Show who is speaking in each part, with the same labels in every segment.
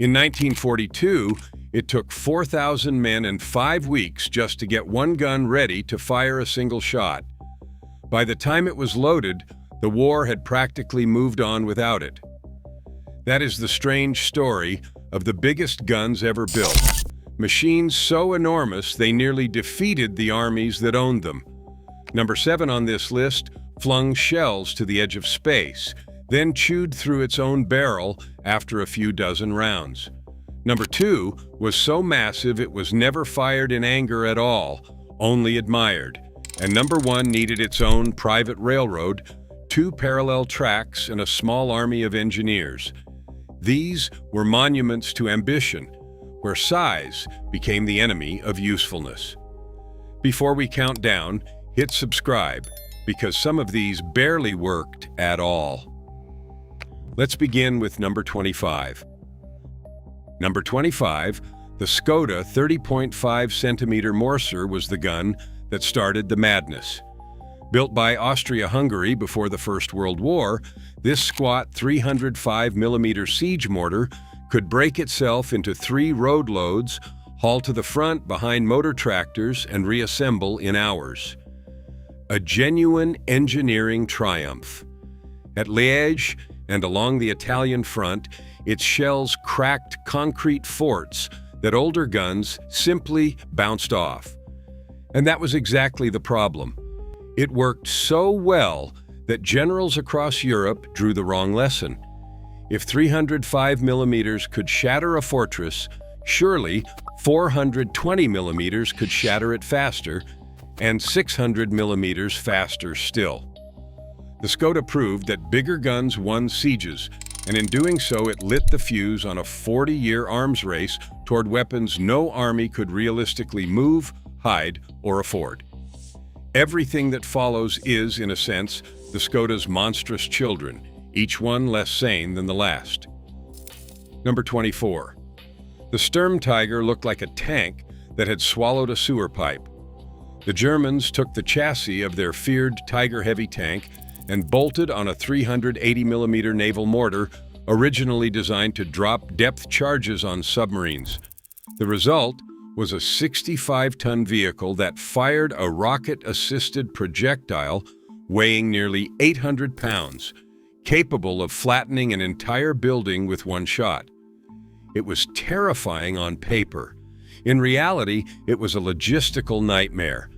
Speaker 1: In 1942, it took 4,000 men and 5 weeks just to get one gun ready to fire a single shot. By the time it was loaded, the war had practically moved on without it. That is the strange story of the biggest guns ever built. Machines so enormous they nearly defeated the armies that owned them. Number 7 on this list flung shells to the edge of space, then chewed through its own barrel after a few dozen rounds. Number 2 was so massive it was never fired in anger at all, only admired. And number 1 needed its own private railroad, 2 parallel tracks, and a small army of engineers. These were monuments to ambition, where size became the enemy of usefulness. Before we count down, hit subscribe, because some of these barely worked at all. Let's begin with number 25. Number 25, the Skoda 30.5 centimeter Morser was the gun that started the madness. Built by Austria-Hungary before the First World War, this squat 305 millimeter siege mortar could break itself into 3 road loads, haul to the front behind motor tractors, and reassemble in hours. A genuine engineering triumph. At Liège and along the Italian front, its shells cracked concrete forts that older guns simply bounced off. And that was exactly the problem. It worked so well that generals across Europe drew the wrong lesson. If 305 millimeters could shatter a fortress, surely 420 millimeters could shatter it faster, and 600 millimeters faster still. The Skoda proved that bigger guns won sieges, and in doing so it lit the fuse on a 40-year arms race toward weapons no army could realistically move, hide, or afford. Everything that follows is, in a sense, the Skoda's monstrous children, each one less sane than the last. Number 24. The Sturmtiger looked like a tank that had swallowed a sewer pipe. The Germans took the chassis of their feared Tiger heavy tank and bolted on a 380 millimeter naval mortar originally designed to drop depth charges on submarines. The result was a 65-ton vehicle that fired a rocket-assisted projectile weighing nearly 800 pounds, capable of flattening an entire building with one shot. It was terrifying on paper. In reality, it was a logistical nightmare.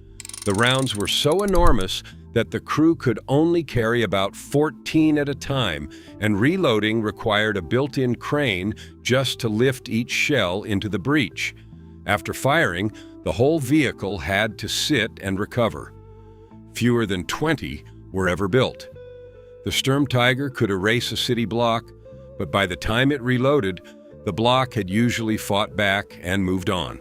Speaker 1: The rounds were so enormous that the crew could only carry about 14 at a time, and reloading required a built-in crane just to lift each shell into the breech. After firing, the whole vehicle had to sit and recover. Fewer than 20 were ever built. The Sturmtiger could erase a city block, but by the time it reloaded, the block had usually fought back and moved on.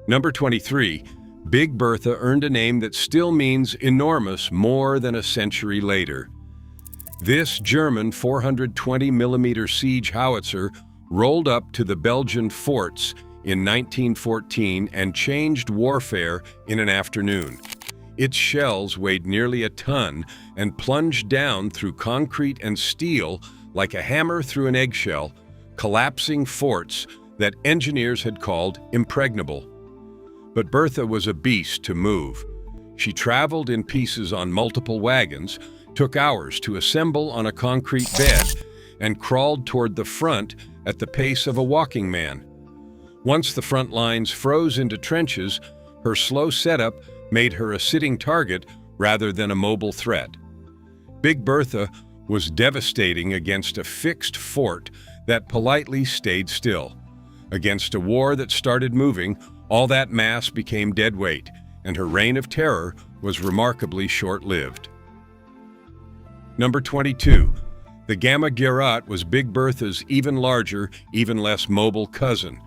Speaker 1: Number 23, Big Bertha earned a name that still means enormous more than a century later. This German 420 millimeter siege howitzer rolled up to the Belgian forts in 1914 and changed warfare in an afternoon. Its shells weighed nearly a ton and plunged down through concrete and steel like a hammer through an eggshell, collapsing forts that engineers had called impregnable. But Bertha was a beast to move. She traveled in pieces on multiple wagons, took hours to assemble on a concrete bed, and crawled toward the front at the pace of a walking man. Once the front lines froze into trenches, her slow setup made her a sitting target rather than a mobile threat. Big Bertha was devastating against a fixed fort that politely stayed still. Against a war that started moving, all that mass became dead weight, and her reign of terror was remarkably short-lived. Number 22. The Gamma Gerat was Big Bertha's even larger, even less mobile cousin.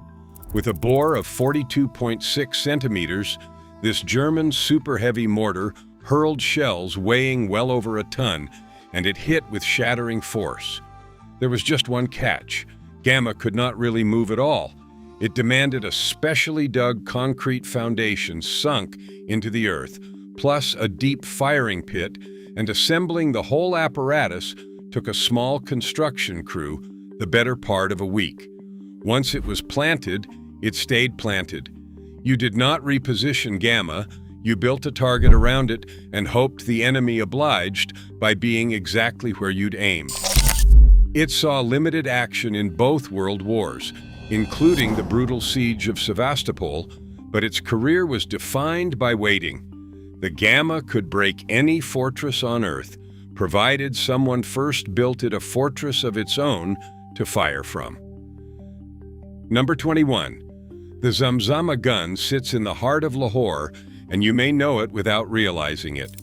Speaker 1: With a bore of 42.6 centimeters, this German super-heavy mortar hurled shells weighing well over a ton, and it hit with shattering force. There was just one catch. Gamma could not really move at all. It demanded a specially dug concrete foundation sunk into the earth, plus a deep firing pit, and assembling the whole apparatus took a small construction crew the better part of a week. Once it was planted, it stayed planted. You did not reposition Gamma, you built a target around it and hoped the enemy obliged by being exactly where you'd aimed. It saw limited action in both world wars, including the brutal siege of Sevastopol, but its career was defined by waiting. The Gamma could break any fortress on Earth, provided someone first built it a fortress of its own to fire from. Number 21. The Zamzama gun sits in the heart of Lahore, and you may know it without realizing it.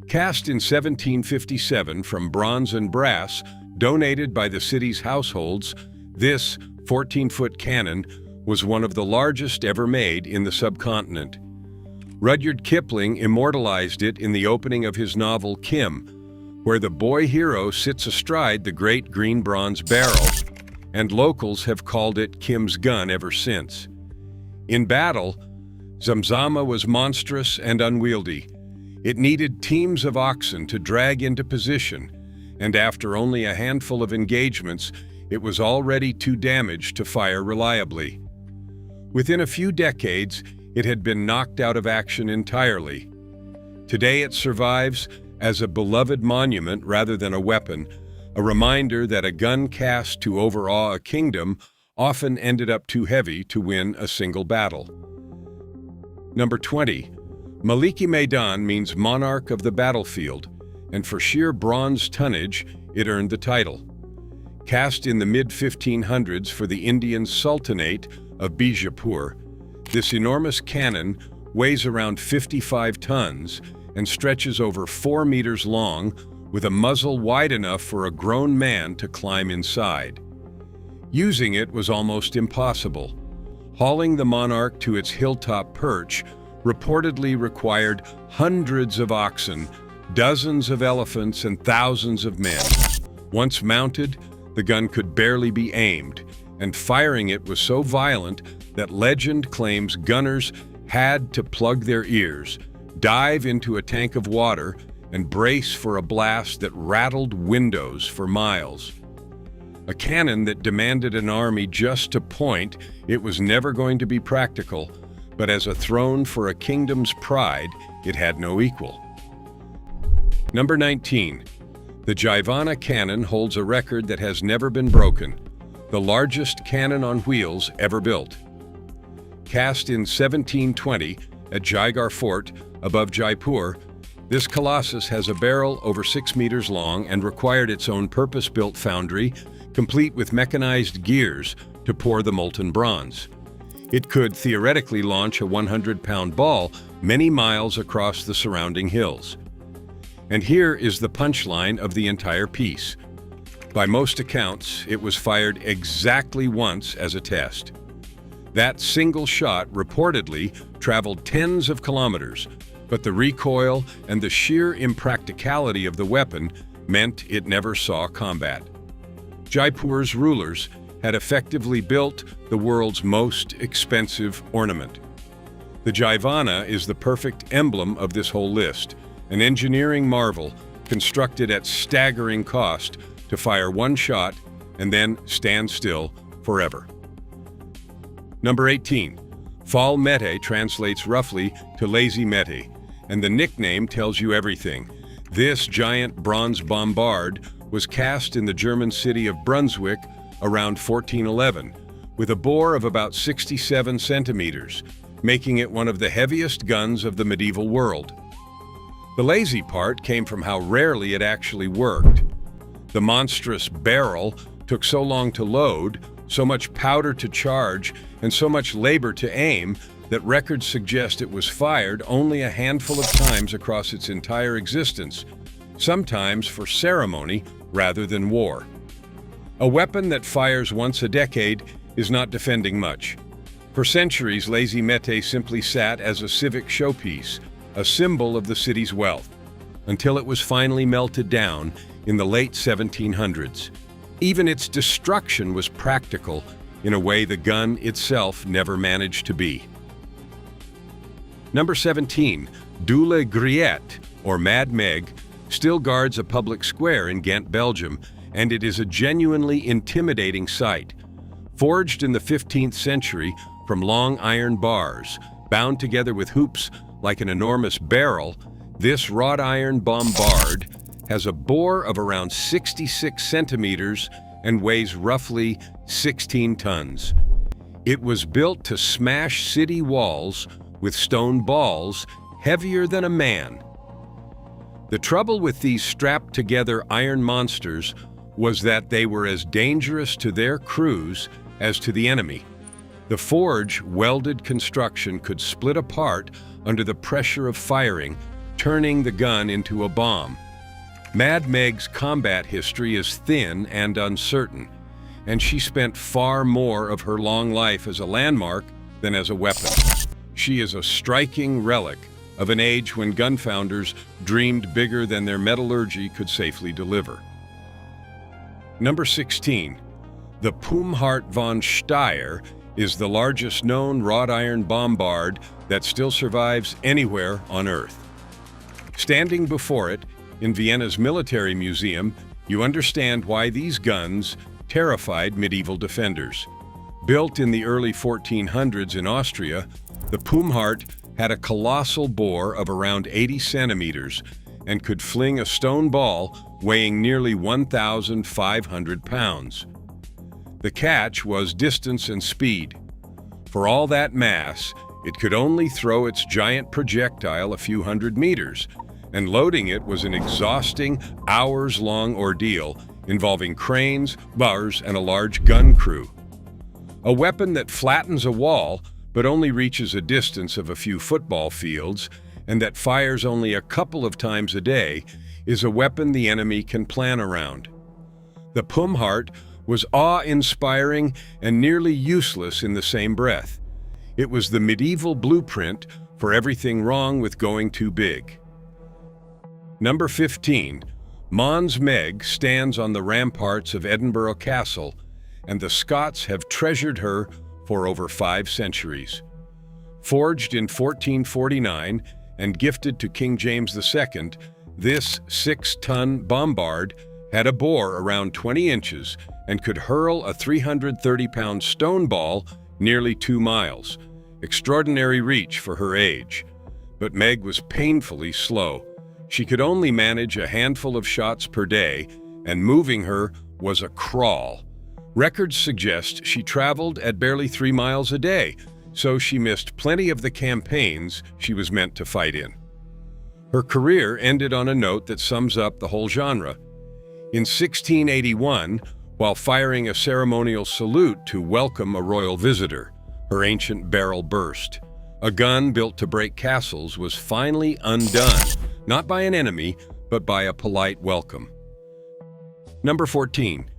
Speaker 1: Cast in 1757 from bronze and brass, donated by the city's households, this 14-foot cannon was one of the largest ever made in the subcontinent. Rudyard Kipling immortalized it in the opening of his novel Kim, where the boy hero sits astride the great green bronze barrel, and locals have called it Kim's gun ever since. In battle, Zamzama was monstrous and unwieldy. It needed teams of oxen to drag into position, and after only a handful of engagements, it was already too damaged to fire reliably. Within a few decades, it had been knocked out of action entirely. Today it survives as a beloved monument rather than a weapon, a reminder that a gun cast to overawe a kingdom often ended up too heavy to win a single battle. Number 20. Maliki Maidan means monarch of the battlefield, and for sheer bronze tonnage, it earned the title. Cast in the mid-1500s for the Indian Sultanate of Bijapur, this enormous cannon weighs around 55 tons and stretches over 4 meters long, with a muzzle wide enough for a grown man to climb inside. Using it was almost impossible. Hauling the monarch to its hilltop perch reportedly required hundreds of oxen, dozens of elephants, and thousands of men. Once mounted, the gun could barely be aimed, and firing it was so violent that legend claims gunners had to plug their ears, dive into a tank of water, and brace for a blast that rattled windows for miles. A cannon that demanded an army just to point, it was never going to be practical, but as a throne for a kingdom's pride, it had no equal. Number 19. The Jaivana cannon holds a record that has never been broken, the largest cannon on wheels ever built. Cast in 1720 at Jaigarh Fort above Jaipur, this colossus has a barrel over 6 meters long and required its own purpose-built foundry, complete with mechanized gears to pour the molten bronze. It could theoretically launch a 100-pound ball many miles across the surrounding hills. And here is the punchline of the entire piece. By most accounts, it was fired exactly once as a test. That single shot reportedly traveled tens of kilometers, but the recoil and the sheer impracticality of the weapon meant it never saw combat. Jaipur's rulers had effectively built the world's most expensive ornament. The Jaivana is the perfect emblem of this whole list, an engineering marvel constructed at staggering cost to fire one shot and then stand still forever. Number 18. Fal Mete translates roughly to lazy Mete, and the nickname tells you everything. This giant bronze bombard was cast in the German city of Brunswick around 1411, with a bore of about 67 centimeters, making it one of the heaviest guns of the medieval world. The lazy part came from how rarely it actually worked. The monstrous barrel took so long to load, so much powder to charge, and so much labor to aim that records suggest it was fired only a handful of times across its entire existence, sometimes for ceremony rather than war. A weapon that fires once a decade is not defending much. For centuries, lazy Mete simply sat as a civic showpiece, a symbol of the city's wealth, until it was finally melted down in the late 1700s. Even its destruction was practical in a way the gun itself never managed to be. Number 17. Doule Griette, or Mad Meg, still guards a public square in Ghent, Belgium, and it is a genuinely intimidating sight. Forged in the 15th century from long iron bars, bound together with hoops like an enormous barrel, this wrought iron bombard has a bore of around 66 centimeters and weighs roughly 16 tons. It was built to smash city walls with stone balls heavier than a man. The trouble with these strapped-together iron monsters was that they were as dangerous to their crews as to the enemy. The forge welded construction could split apart under the pressure of firing, turning the gun into a bomb. Mad Meg's combat history is thin and uncertain, and she spent far more of her long life as a landmark than as a weapon. She is a striking relic of an age when gun founders dreamed bigger than their metallurgy could safely deliver. Number 16. The Pumhardt von Steyr is the largest known wrought iron bombard that still survives anywhere on Earth. Standing before it, in Vienna's Military Museum, you understand why these guns terrified medieval defenders. Built in the early 1400s in Austria, the Pumhardt had a colossal bore of around 80 centimeters and could fling a stone ball weighing nearly 1,500 pounds. The catch was distance and speed. For all that mass, it could only throw its giant projectile a few hundred meters, and loading it was an exhausting, hours-long ordeal involving cranes, bars, and a large gun crew. A weapon that flattens a wall but only reaches a distance of a few football fields, and that fires only a couple of times a day, is a weapon the enemy can plan around. The Pumhardt was awe-inspiring and nearly useless in the same breath. It was the medieval blueprint for everything wrong with going too big. Number 15. Mons Meg stands on the ramparts of Edinburgh Castle, and the Scots have treasured her for over 5 centuries. Forged in 1449 and gifted to King James II, this 6-ton bombard had a bore around 20 inches and could hurl a 330-pound stone ball nearly 2 miles. Extraordinary reach for her age. But Meg was painfully slow. She could only manage a handful of shots per day, and moving her was a crawl. Records suggest she traveled at barely 3 miles a day, so she missed plenty of the campaigns she was meant to fight in. Her career ended on a note that sums up the whole genre. In 1681, while firing a ceremonial salute to welcome a royal visitor, her ancient barrel burst. A gun built to break castles was finally undone, not by an enemy, but by a polite welcome. Number 14.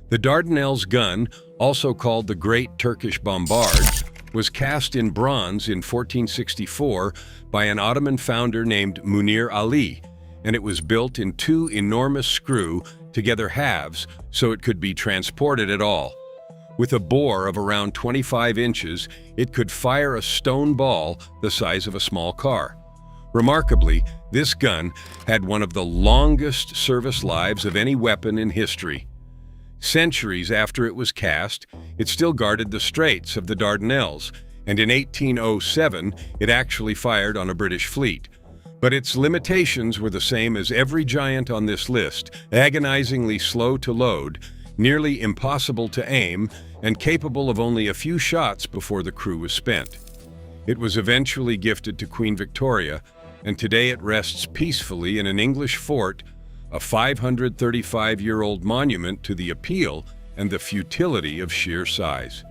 Speaker 1: The Dardanelles gun, also called the Great Turkish Bombard, was cast in bronze in 1464 by an Ottoman founder named Munir Ali, and it was built in 2 enormous screw-together halves so it could be transported at all. With a bore of around 25 inches, it could fire a stone ball the size of a small car. Remarkably, this gun had one of the longest service lives of any weapon in history. Centuries after it was cast, it still guarded the Straits of the Dardanelles, and in 1807 it actually fired on a British fleet. But its limitations were the same as every giant on this list: agonizingly slow to load, nearly impossible to aim, and capable of only a few shots before the crew was spent. It was eventually gifted to Queen Victoria, and today it rests peacefully in an English fort, a 535-year-old monument to the appeal and the futility of sheer size.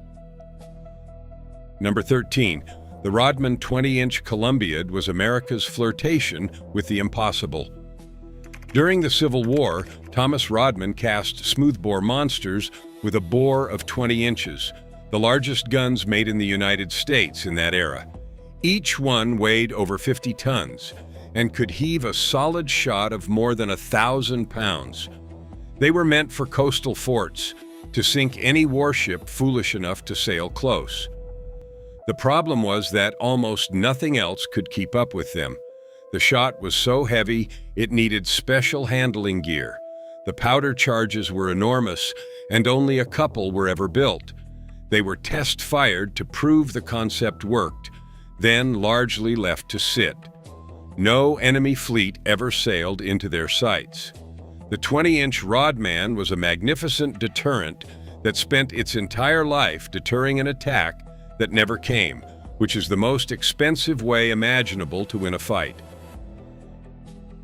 Speaker 1: Number 13. The Rodman 20-inch Columbiad was America's flirtation with the impossible. During the Civil War, Thomas Rodman cast smoothbore monsters with a bore of 20 inches, the largest guns made in the United States in that era. Each one weighed over 50 tons and could heave a solid shot of more than 1,000 pounds. They were meant for coastal forts, to sink any warship foolish enough to sail close. The problem was that almost nothing else could keep up with them. The shot was so heavy, it needed special handling gear. The powder charges were enormous, and only a couple were ever built. They were test-fired to prove the concept worked, then largely left to sit. No enemy fleet ever sailed into their sights. The 20-inch Rodman was a magnificent deterrent that spent its entire life deterring an attack that never came, which is the most expensive way imaginable to win a fight.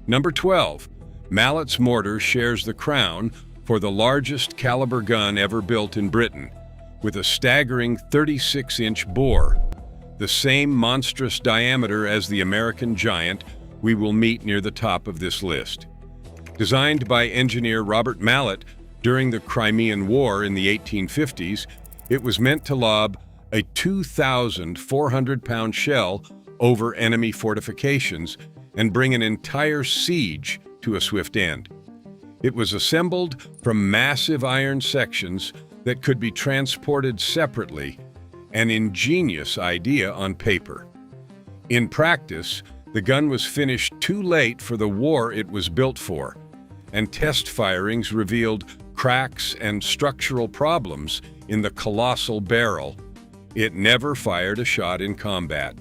Speaker 1: Number 12. Mallet's mortar shares the crown for the largest caliber gun ever built in Britain, with a staggering 36-inch bore, the same monstrous diameter as the American Giant we will meet near the top of this list. Designed by engineer Robert Mallet during the Crimean War in the 1850s, it was meant to lob a 2,400-pound shell over enemy fortifications and bring an entire siege to a swift end. It was assembled from massive iron sections that could be transported separately, an ingenious idea on paper. In practice, the gun was finished too late for the war it was built for, and test firings revealed cracks and structural problems in the colossal barrel. It never fired a shot in combat.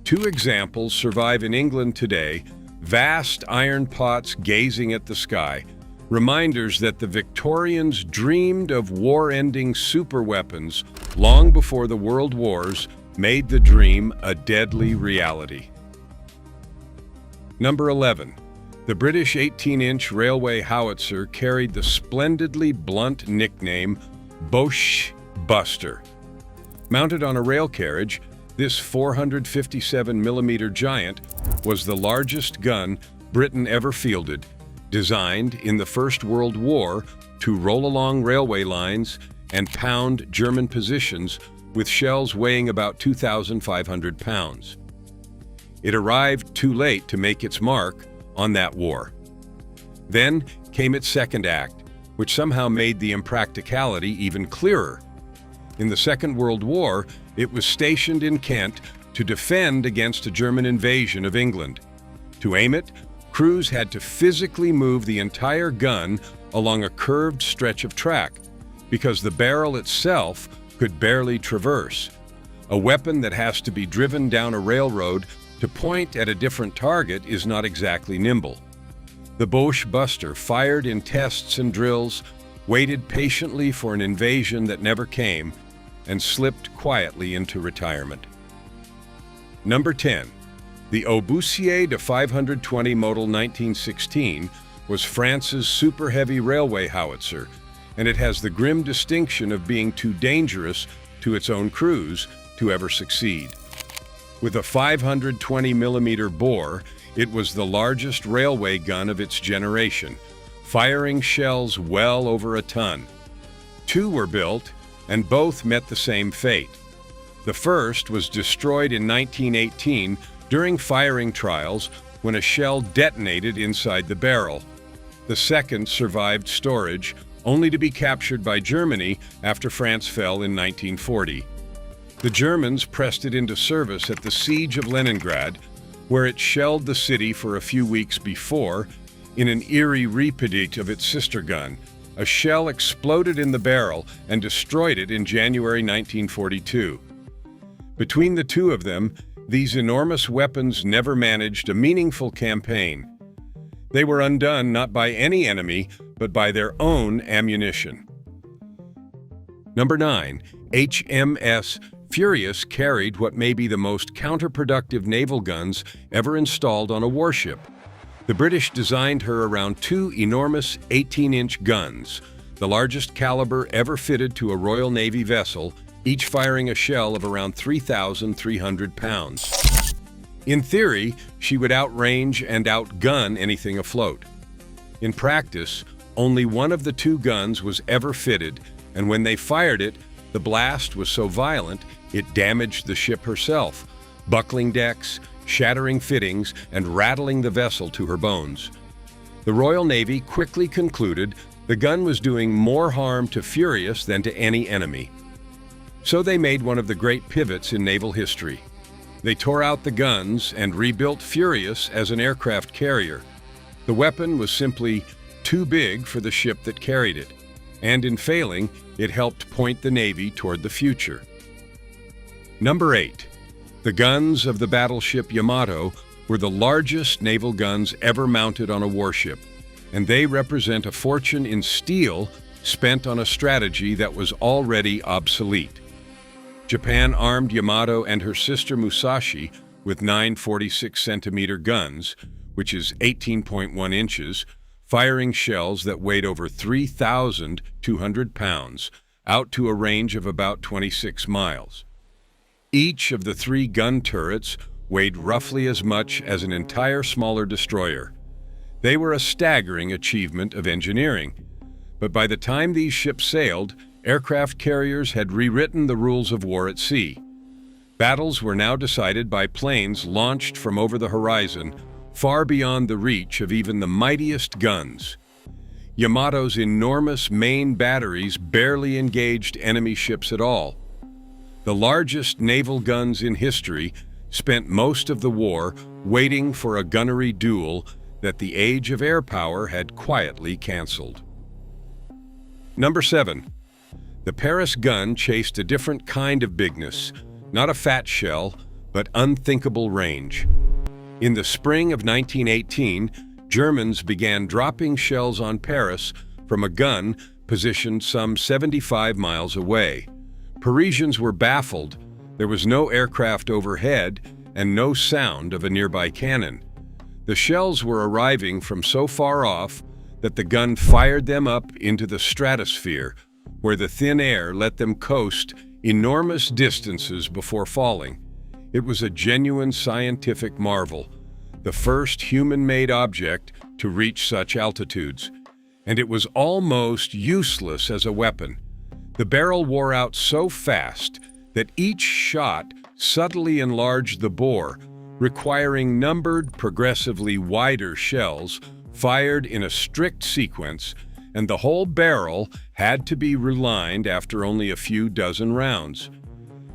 Speaker 1: Two examples survive in England today: vast iron pots gazing at the sky, reminders that the Victorians dreamed of war-ending superweapons long before the world wars made the dream a deadly reality. Number 11. The British 18-inch railway howitzer carried the splendidly blunt nickname Boche Buster. Mounted on a rail carriage, this 457mm giant was the largest gun Britain ever fielded, designed in the First World War to roll along railway lines and pound German positions with shells weighing about 2,500 pounds. It arrived too late to make its mark on that war. Then came its second act, which somehow made the impracticality even clearer. In the Second World War, it was stationed in Kent to defend against a German invasion of England. To aim it, crews had to physically move the entire gun along a curved stretch of track, because the barrel itself could barely traverse. A weapon that has to be driven down a railroad to point at a different target is not exactly nimble. The Boche Buster fired in tests and drills, waited patiently for an invasion that never came, and slipped quietly into retirement. Number 10. The Obsolescence de 520 Model 1916 was France's super heavy railway howitzer, and it has the grim distinction of being too dangerous to its own crews to ever succeed. With a 520mm bore, it was the largest railway gun of its generation, firing shells well over a ton. Two were built, and both met the same fate. The first was destroyed in 1918 during firing trials when a shell detonated inside the barrel. The second survived storage, only to be captured by Germany after France fell in 1940. The Germans pressed it into service at the Siege of Leningrad, where it shelled the city for a few weeks before in an eerie repeat of its sister gun. A shell exploded in the barrel and destroyed it in January 1942. Between the two of them, these enormous weapons never managed a meaningful campaign. They were undone not by any enemy, but by their own ammunition. Number 9. HMS Furious carried what may be the most counterproductive naval guns ever installed on a warship. The British designed her around two enormous 18-inch guns, the largest caliber ever fitted to a Royal Navy vessel, each firing a shell of around 3,300 pounds. In theory, she would outrange and outgun anything afloat. In practice, only one of the two guns was ever fitted, and when they fired it, the blast was so violent it damaged the ship herself, buckling decks, shattering fittings, and rattling the vessel to her bones. The Royal Navy quickly concluded the gun was doing more harm to Furious than to any enemy. So they made one of the great pivots in naval history. They tore out the guns and rebuilt Furious as an aircraft carrier. The weapon was simply too big for the ship that carried it, and in failing, it helped point the Navy toward the future. Number 8. The guns of the battleship Yamato were the largest naval guns ever mounted on a warship, and they represent a fortune in steel spent on a strategy that was already obsolete. Japan armed Yamato and her sister Musashi with 9 46-centimeter guns, which is 18.1 inches, firing shells that weighed over 3,200 pounds, out to a range of about 26 miles. Each of the 3 gun turrets weighed roughly as much as an entire smaller destroyer. They were a staggering achievement of engineering. But by the time these ships sailed, aircraft carriers had rewritten the rules of war at sea. Battles were now decided by planes launched from over the horizon, far beyond the reach of even the mightiest guns. Yamato's enormous main batteries barely engaged enemy ships at all. The largest naval guns in history spent most of the war waiting for a gunnery duel that the age of air power had quietly canceled. Number 7. The Paris gun chased a different kind of bigness, not a fat shell, but unthinkable range. In the spring of 1918, Germans began dropping shells on Paris from a gun positioned some 75 miles away. Parisians were baffled. There was no aircraft overhead and no sound of a nearby cannon. The shells were arriving from so far off that the gun fired them up into the stratosphere, where the thin air let them coast enormous distances before falling. It was a genuine scientific marvel, the first human-made object to reach such altitudes, and it was almost useless as a weapon. The barrel wore out so fast that each shot subtly enlarged the bore, requiring numbered, progressively wider shells fired in a strict sequence, and the whole barrel had to be relined after only a few dozen rounds.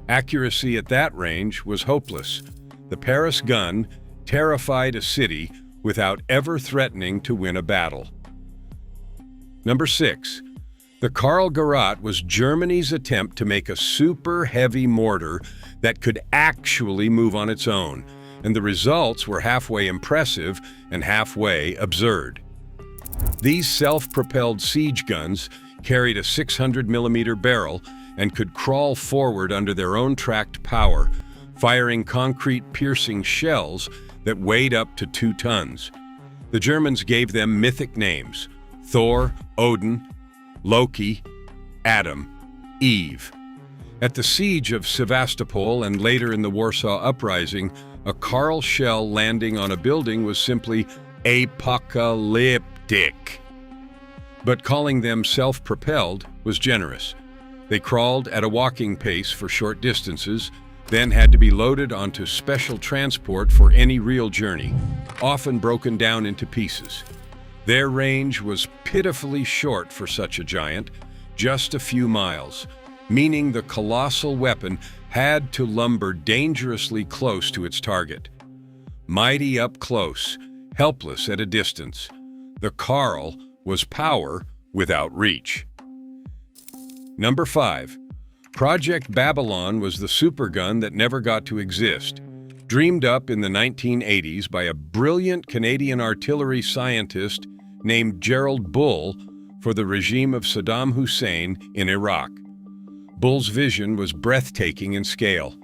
Speaker 1: Accuracy at that range was hopeless. The Paris gun terrified a city without ever threatening to win a battle. Number 6. The Karl Gerät was Germany's attempt to make a super heavy mortar that could actually move on its own, and the results were halfway impressive and halfway absurd. These self-propelled siege guns carried a 600-millimeter barrel and could crawl forward under their own tracked power, firing concrete-piercing shells that weighed up to 2 tons. The Germans gave them mythic names: Thor, Odin, Loki, Adam, Eve. At the siege of Sevastopol and later in the Warsaw Uprising, a Karl shell landing on a building was simply apocalyptic. But calling them self-propelled was generous. They crawled at a walking pace for short distances, then had to be loaded onto special transport for any real journey, often broken down into pieces. Their range was pitifully short for such a giant, just a few miles, meaning the colossal weapon had to lumber dangerously close to its target. Mighty up close, helpless at a distance, the Karl was power without reach. Number 5. Project Babylon was the supergun that never got to exist. Dreamed up in the 1980s by a brilliant Canadian artillery scientist named Gerald Bull for the regime of Saddam Hussein in Iraq. Bull's vision was breathtaking in scale.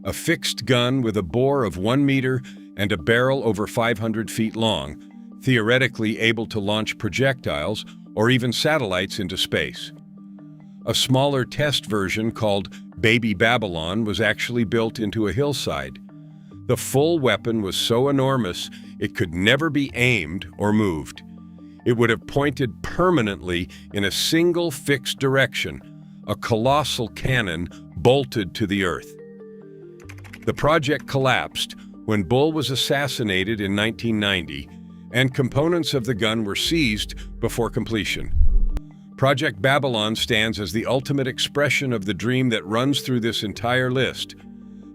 Speaker 1: A fixed gun with a bore of 1 meter and a barrel over 500 feet long, theoretically able to launch projectiles or even satellites into space. A smaller test version called Baby Babylon was actually built into a hillside. The full weapon was so enormous it could never be aimed or moved. It would have pointed permanently in a single fixed direction, a colossal cannon bolted to the earth. The project collapsed when Bull was assassinated in 1990, and components of the gun were seized before completion. Project Babylon stands as the ultimate expression of the dream that runs through this entire list.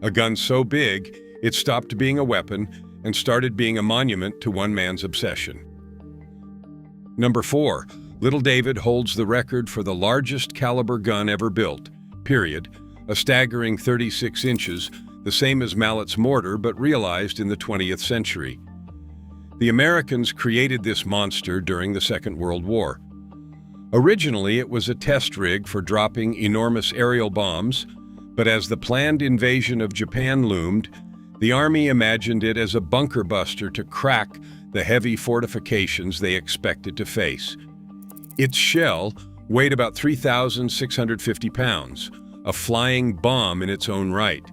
Speaker 1: A gun so big, it stopped being a weapon and started being a monument to one man's obsession. Number 4. Little David holds the record for the largest caliber gun ever built, period, a staggering 36 inches, the same as Mallet's mortar but realized in the 20th century. The Americans created this monster during the Second World War. Originally, it was a test rig for dropping enormous aerial bombs, but as the planned invasion of Japan loomed, the Army imagined it as a bunker buster to crack the heavy fortifications they expected to face. Its shell weighed about 3,650 pounds, a flying bomb in its own right.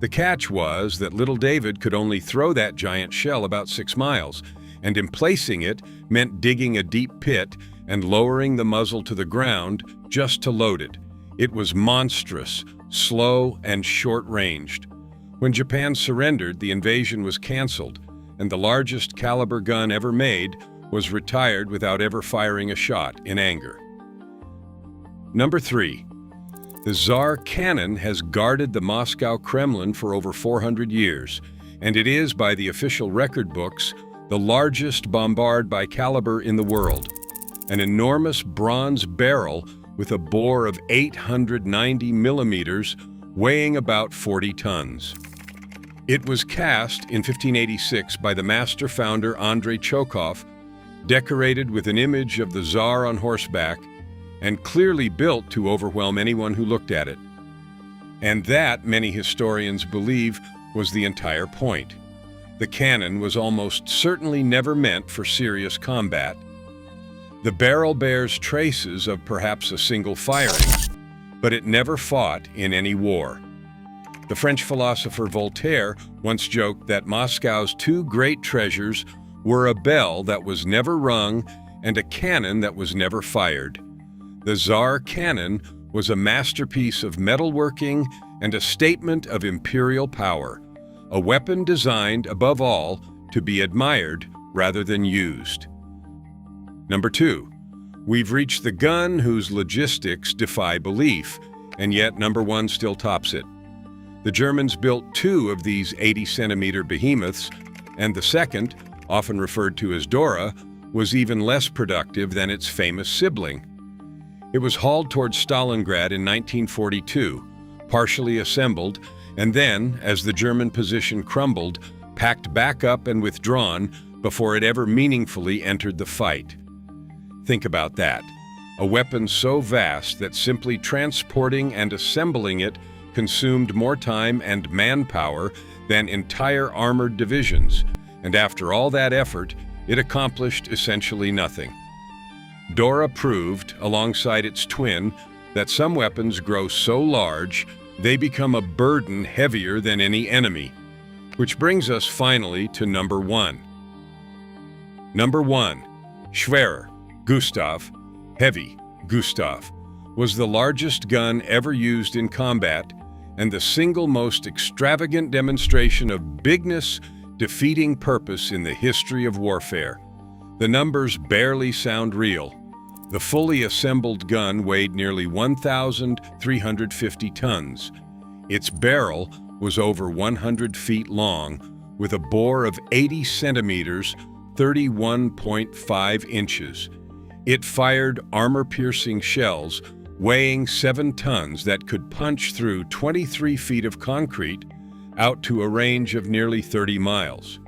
Speaker 1: The catch was that Little David could only throw that giant shell about 6 miles, and emplacing it meant digging a deep pit and lowering the muzzle to the ground just to load it. It was monstrous, slow, and short-ranged. When Japan surrendered, the invasion was canceled, and the largest caliber gun ever made was retired without ever firing a shot in anger. Number 3. The Tsar cannon has guarded the Moscow Kremlin for over 400 years, and it is, by the official record books, the largest bombard by caliber in the world. An enormous bronze barrel with a bore of 890 millimeters, weighing about 40 tons. It was cast in 1586 by the master founder Andrei Chokhov, decorated with an image of the Tsar on horseback, and clearly built to overwhelm anyone who looked at it. And that, many historians believe, was the entire point. The cannon was almost certainly never meant for serious combat. The barrel bears traces of perhaps a single firing, but it never fought in any war. The French philosopher Voltaire once joked that Moscow's two great treasures were a bell that was never rung and a cannon that was never fired. The Tsar cannon was a masterpiece of metalworking and a statement of imperial power, a weapon designed, above all, to be admired rather than used. Number 2. We've reached the gun whose logistics defy belief, and yet number 1 still tops it. The Germans built 2 of these 80-centimeter behemoths, and the second, often referred to as Dora, was even less productive than its famous sibling. It was hauled towards Stalingrad in 1942, partially assembled, and then, as the German position crumbled, packed back up and withdrawn before it ever meaningfully entered the fight. Think about that. A weapon so vast that simply transporting and assembling it consumed more time and manpower than entire armored divisions, and after all that effort, it accomplished essentially nothing. Dora proved, alongside its twin, that some weapons grow so large they become a burden heavier than any enemy. Which brings us finally to number 1. Number 1. Schwerer, Gustav, heavy, Gustav, was the largest gun ever used in combat and the single most extravagant demonstration of bigness defeating purpose in the history of warfare. The numbers barely sound real. The fully assembled gun weighed nearly 1,350 tons. Its barrel was over 100 feet long, with a bore of 80 centimeters, 31.5 inches. It fired armor-piercing shells weighing 7 tons that could punch through 23 feet of concrete out to a range of nearly 30 miles.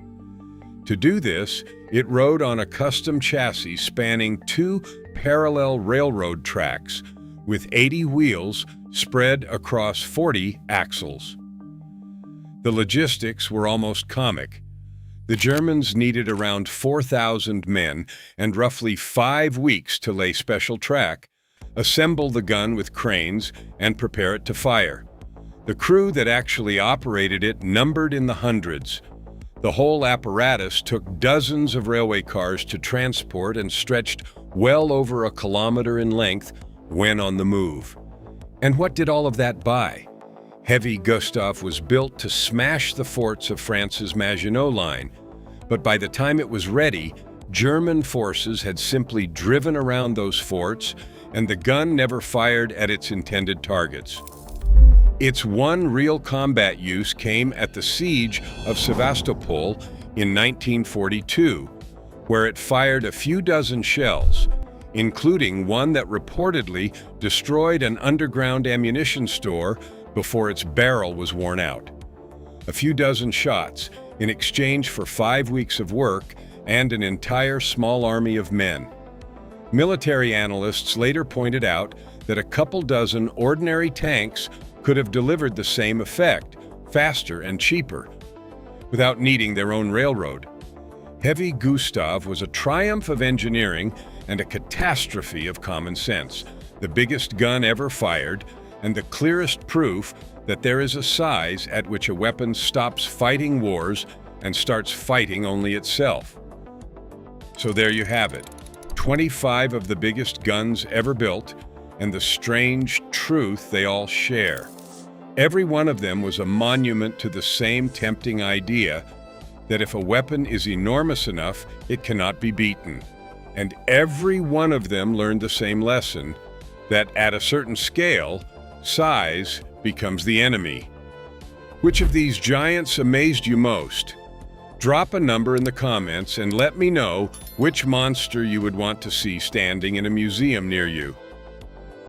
Speaker 1: To do this, it rode on a custom chassis spanning 2 parallel railroad tracks with 80 wheels spread across 40 axles. The logistics were almost comic. The Germans needed around 4,000 men and roughly 5 weeks to lay special track, assemble the gun with cranes, and prepare it to fire. The crew that actually operated it numbered in the hundreds. The whole apparatus took dozens of railway cars to transport and stretched well over a kilometer in length when on the move. And what did all of that buy? Heavy Gustav was built to smash the forts of France's Maginot Line, but by the time it was ready, German forces had simply driven around those forts, and the gun never fired at its intended targets. Its one real combat use came at the siege of Sevastopol in 1942, where it fired a few dozen shells, including one that reportedly destroyed an underground ammunition store before its barrel was worn out. A few dozen shots in exchange for 5 weeks of work and an entire small army of men. Military analysts later pointed out that a couple dozen ordinary tanks could have delivered the same effect, faster and cheaper, without needing their own railroad. Heavy Gustav was a triumph of engineering and a catastrophe of common sense, the biggest gun ever fired, and the clearest proof that there is a size at which a weapon stops fighting wars and starts fighting only itself. So there you have it, 25 of the biggest guns ever built, and the strange truth they all share. Every one of them was a monument to the same tempting idea that if a weapon is enormous enough, it cannot be beaten. And every one of them learned the same lesson, that at a certain scale, size becomes the enemy. Which of these giants amazed you most? Drop a number in the comments and let me know which monster you would want to see standing in a museum near you.